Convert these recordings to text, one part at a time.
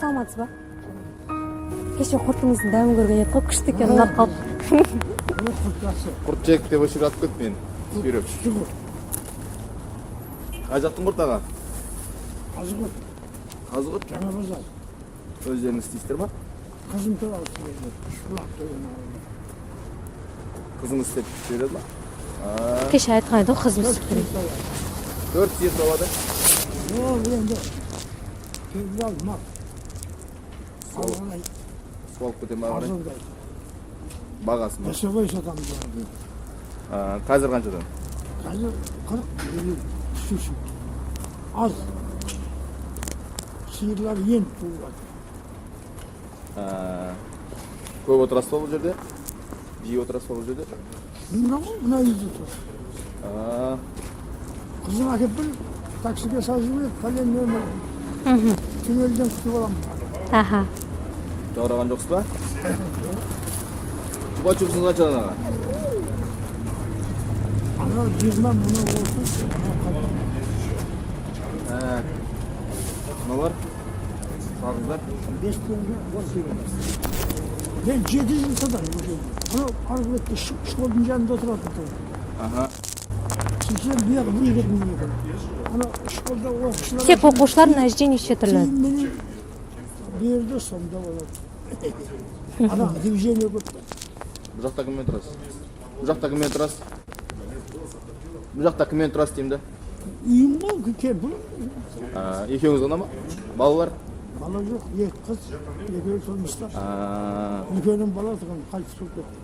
саламатсыз ба? Кеше құртыңыздың дәмін көрген еді ғой, күшті екен, ұнап қалды. Құрт жек деп өшіріп атып кет мен. Сүйреп. Қай жақтың құрт аға? Қазығұрт. Қазығұрт? Жаңа базар. Өздеріңіз істейсіздер ма? Қызым туралы сөйледі. Шұлақ деген ауылда. Қызыңыз істеп береді ма? Кеше айтқан еді ғой, қызым істеп береді. 4 сиыр алады. Жоқ, енді. Келіп алмақ. Алғанай. Суалып кетем ма қарай? Азылдай. Бағасы ма? Ясабай сатамыз оларды. Қазір қаншадан? Қазір 40-50 түсуші. Аз. Сиырлар ен туылады. Көп отырасыз ба бұл жерде? Жиі отырасыз ба бұл жерде? Мына үйде тұр. Қызым әкеп бір таксиге сазып еді, пәлен нөмір. Түнелден күтіп аламын. Аха. Жаураған жоқсыз ба? Жұба чүпсіңіз қаншадан аға? Анау 20, мұны 30. Мыналар? Сағыздар? 5 теңге 10 теңге. Мен 7 жыл садан өтемін. Анау арғы школдың жанында отырады. Сөйтсем бұяғы не кетім екен. Анау школда оқушылар... Тек оқушылар мына жерде неше түрлі? Мені берді, сонда болады. Ана движение көпті. Бұл жақта кіммен тұрасыз? Бұл жақта кіммен тұрасыз? Бұл жақта кіммен тұрасыз деймді? Үйім бол, кем бұл. Екеуіңіз ғана ма? Балалар? Бала жоқ, 2 қыз, 2 тұрмыстар. Екеуінің бала тұрған қайтыс болып кетті.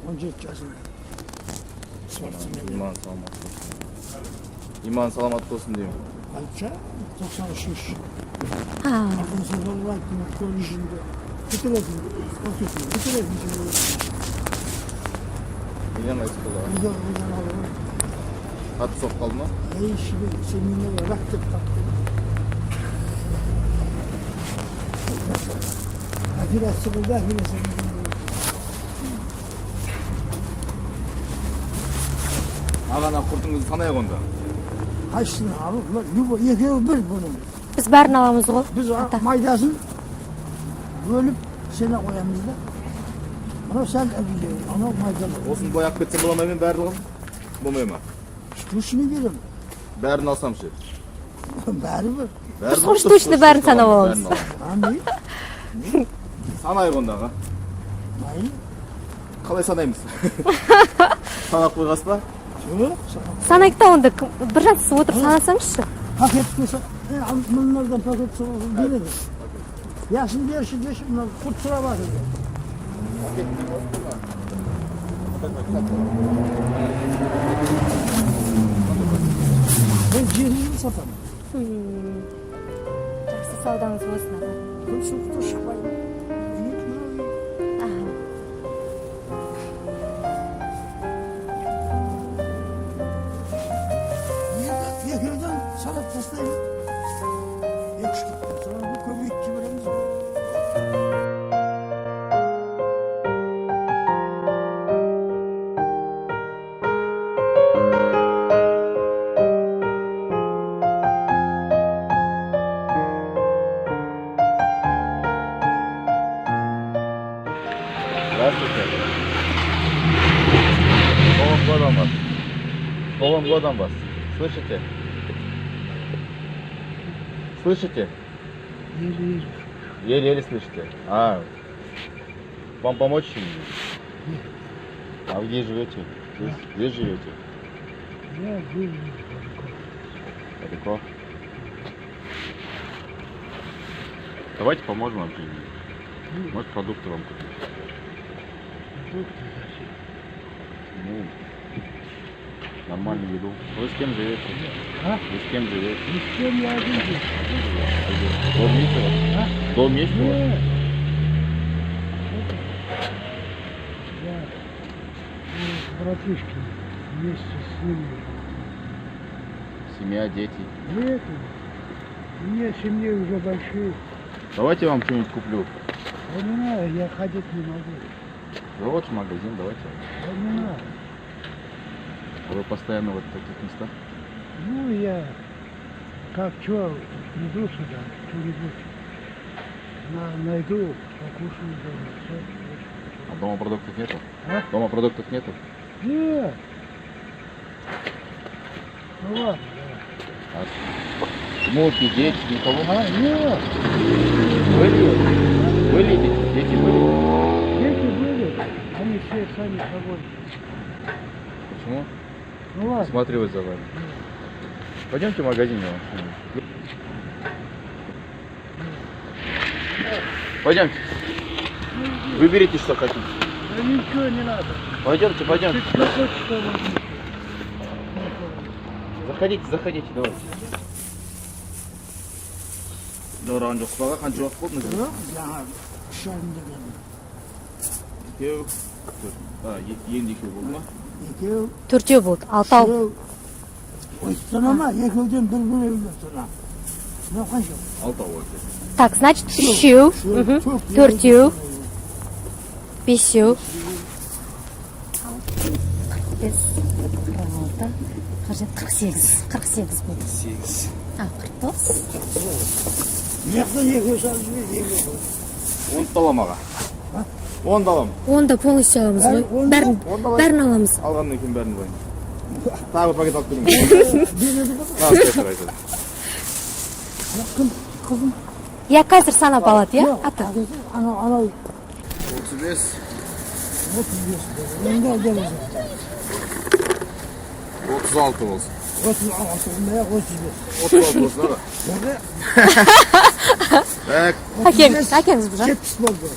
17 жасында. Иман саламат болсын. Иман саламат болсын деймін. Қайтса, 93. Артынсы жоллайтын колледжінде. Бітіретін, оқитын, бітіретін жолы. Неден қайсы болды? Үйден алып. Қатты соқ қалды ма? Шіге, семинарға рак деп тапты. Операция болды, операция болды. Ағана құртыңызды санай қонды. Қайсыны алып, екеуі бір бұның. Біз бәрін аламыз ғой. Біз майдасын бөліп, сені қоямыз да. Анау сәл әбілдеу, анау майданы. Осын бояп кетсем бола мен барлығын? Болмай ма? Штучный берем. Бәрін алсам ше? Бәрі бір. Біз штучный бәрін санап аламыз. Санай қондағы. Майы? Қалай санаймыз? Санап қойғас ба? Жоқ, Санайық та онда бір жансыз отырып санасаңызшы. пакет болса, мыналардан пакет соғылып береді. Ясын берші, мына құрт сұрап атыр. Мен 7 жыл сатамын. Жақсы саудаңыз болсын аға. Күн суықты шықпайды. Екеуден салап тастаймын. 2 штуктан sonra bu көбейтіп жібереміз. Здравствуйте. Новым годом вас. Новым годом вас. Слышите? Слышите? Еле-еле слышите. Вам помочь? А вы где живете? Здесь живете? Я живу. Далеко. Давайте поможем вам жить. Может, продукты вам купить. Ну, нормальную еду. Вы с кем живете? Вы с кем живете? Ни с кем я один живу. Дом есть у вас? Дом есть у вас? Я с братишкой вместе с семьей. Семья, дети. Нет, у меня семьи уже большие. Давайте я вам что-нибудь куплю. Да не надо, я ходить не могу. Вот магазин, давайте. Да не надо. А вы постоянно вот в таких местах? Ну, я как что, иду сюда, что-нибудь найду, покушаю. А дома продуктов нету? А? Дома продуктов нету? Нет. Ну ладно. Внуки, дети, никого? А, нет. Были дети были? Дети были, они все сами собой. Почему? Ну ладно. Смотрю за вами. Пойдемте в магазин. Пойдемте. Выберите, что хотите. Да ничего не надо. Пойдемте. Ты что хочешь, что возьми. Заходите, давайте. Doğru жоқ сұлаға қанша уақыт болды мына жерде? Жаңа үш айында келдім. Екеу, енді екеу болды ма? Екеу, Төртеу болды. Алтау. үшеу. Ой, санама, екеуден бір бөлек сана. Мынау қанша? Алтау болды. Так, значит, үшеу, мхм, төртеу, бесеу, 45, 46, 47, 48 болды. 8. А, 49. Мына жақта екеу салып жібер, екеу. 10 алам аға. 10 алам. Онда полностью аламыз ғой. Бәрін аламыз. Алғаннан кейін бәрін қойын. Тағы бір пакет алып келемін. Қызым. Я қазір санап алады, иә? Ата. Анау 35. 35. Енді әдемі. 36 болсын. 36, мына 35. 36 болсын аға. Burada Так. Әкеңіз бұл жақ. 70 болды.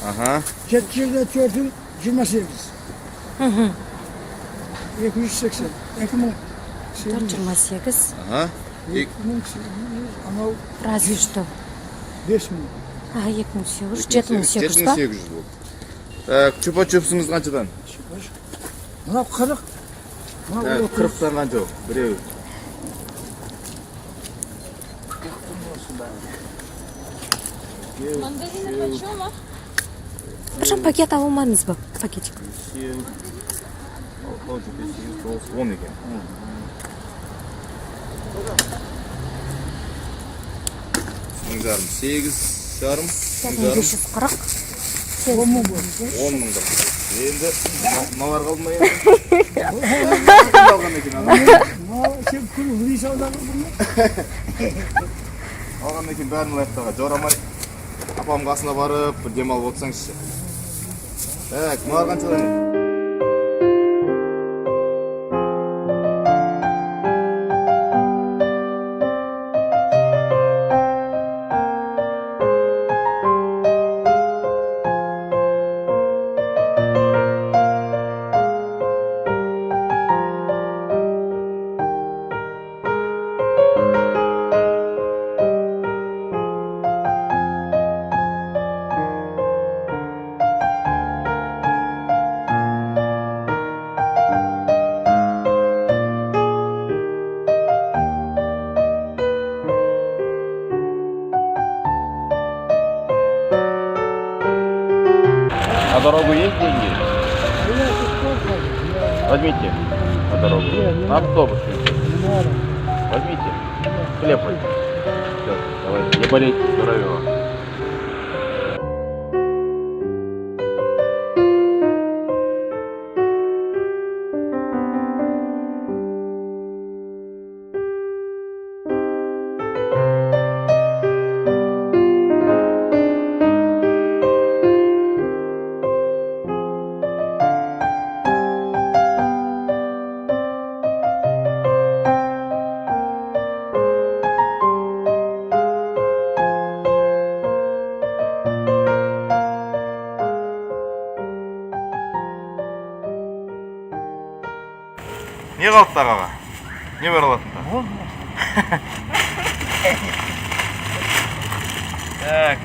Аха. 70'de 4'ün 28. 280. 428. Аха. 2800. Анау Разве что. 5000. А, 2800, 7800 ба? 7800 болды. Так, чупа-чупсыңыз қаншадан? Мынау 40. Мынау 40-тан қанша ол? Біреу. Причем пакет алмадыңыз ба? Пакетик. 10 екен. Жарым, 8 жарым, 540. 10 mu bu? 10 мың да. Енді мыналар қалды ма енді? Алған екен ана. Mınау sen kuru hıri savdanı bunu. Алған екен бәрін лайықтаға. Жорамай апам қасына барып бір демалып отырсаңызшы. Так, мыналар қаншадан еді? На дорогу есть деньги? Возьмите на дорогу. На автобус. Возьмите. Хлеб возьмите. Все, давайте. Не болейте, здоровья вам. Не қалды аға? Не бар алатын? Так.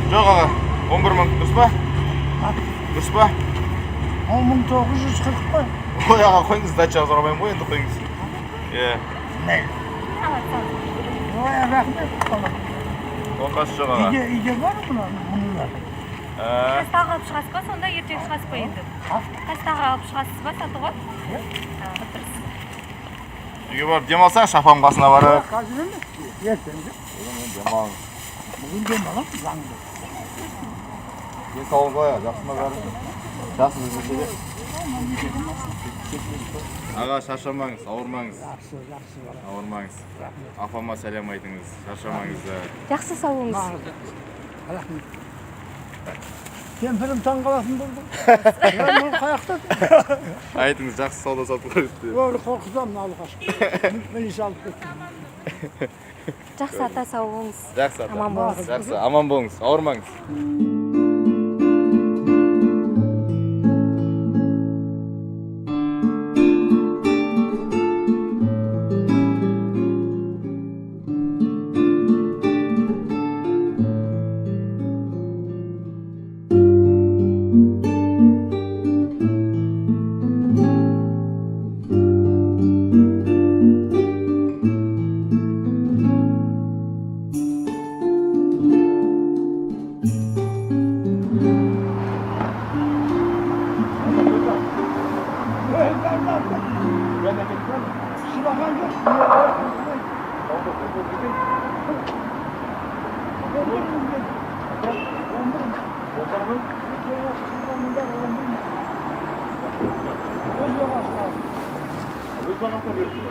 Жоқ аға, 11 мың, дұрыс па? Дұрыс па? 10.940 қой. Ой аға, қойыңыз, дачаға сұрамаймын ғой, енді қойыңыз. Ne? Vay rahmet falan. Toqas шығаға. İyice var mı bunlar? Қастағы алып шығасыз ба, сонда ертең шығасыз ба енді? Қастағы алып шығасыз ба, сатуға? Үйге барып демалсаң, шапам қасына барып. Қазір емес. Ертең де. Демалың. Bugün demалам, заңды. Денсаулық қоя, жақсыма бәрі. Жақсы жүрседе. Аға, шаршамаңыз, ауырмаңыз. Жақсы бар. Ауырмаңыз. Апама сәлем айтыңыз, шаршамаңыз. Жақсы сау болыңыз. Рахмет. Кемпірім таң қаласын болды. Я бұл қаяқта. Айтыңыз, жақсы сауда сатып көріпті. Böyle korkudan alışveriş. Beni salып кетті. Жақсы ата, сау болыңыз. Жақсы ата. Аман болыңыз. Жақсы, аман болыңыз, ауырмаңыз.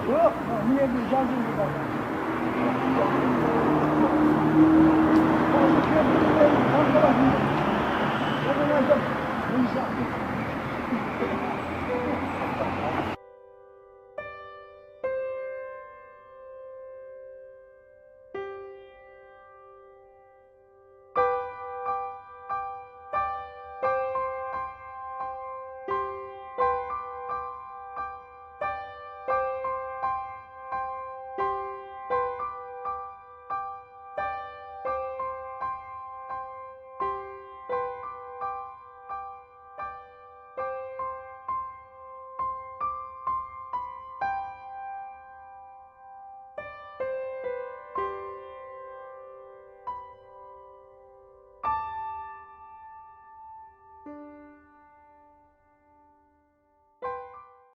Yok, niye bir yazın gibi.